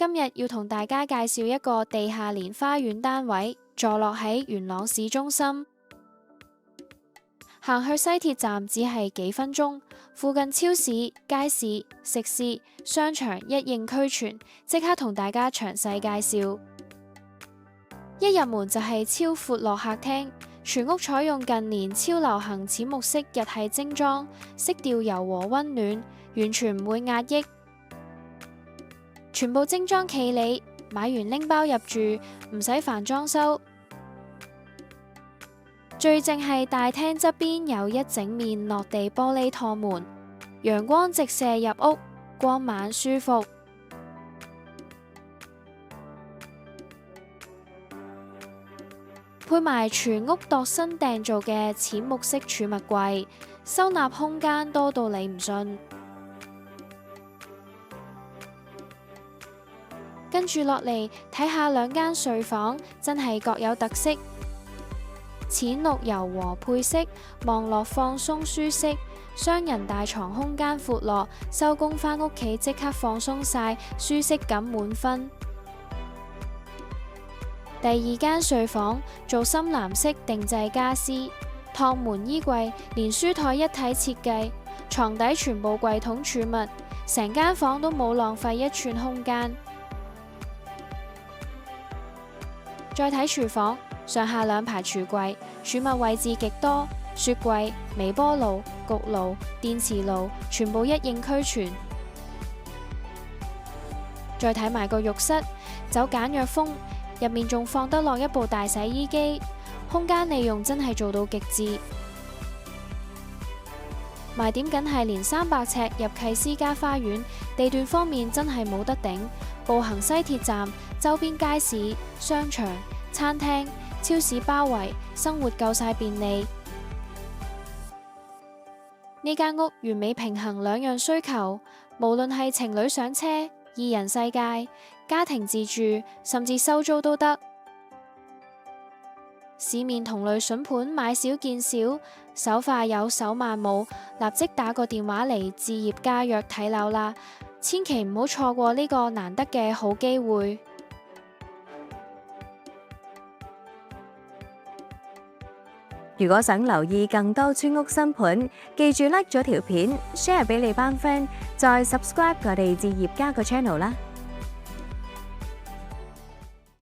今日要同大家介紹一個地下連花園單位，坐落喺元朗市中心。行去西鐵站只係幾分鐘，附近超市、街市、食肆、商場一應俱全，即刻同大家詳細介紹。一入門就係超闊落客廳，全屋採用近年超流行淺木色日系精裝，色調柔和溫暖，完全唔會壓抑。全部精裝企理，買完拎包入住，唔使煩裝修。最正係大廳側邊有一整面落地玻璃趟門，陽光直射入屋，光猛舒服。配埋全屋度身訂造嘅淺木色儲物櫃，收納空間多到你唔信。跟住落嚟睇下兩間睡房，真係各有特色。淺綠柔和配色，望落放鬆舒適。雙人大床空間闊落，收工返屋企即刻放鬆晒，舒適感滿分。第二間睡房做深藍色定製家私，趟門衣櫃連書台一體設計，床底全部櫃桶儲物，成間房都冇浪費一寸空間。再睇廚房，上下兩排櫥櫃，儲物位置極多，雪櫃、微波爐、焗爐、電磁爐，全部一應俱全。再睇埋個浴室，走簡約風，入面仲放得落一部大洗衣機，空間利用真係做到極致。賣點梗係連300尺入契私家花園，地段方面真係冇得頂，步行西鐵站，周邊街市、商場、餐廳、超市包圍，生活夠晒便利。呢間屋完美平衡兩樣需求，無論係情侶上車、二人世界、家庭自住，甚至收租都得。市面同類筍盤買少見少，手快有手慢冇，立即打個電話嚟置業家約睇樓啦！千祈唔好錯過呢個難得嘅好機會。如果想留意更多村屋新盤，記住 like 咗條片 ，share 俾你班 friend，再 subscribe 我哋置業家個 channel 啦。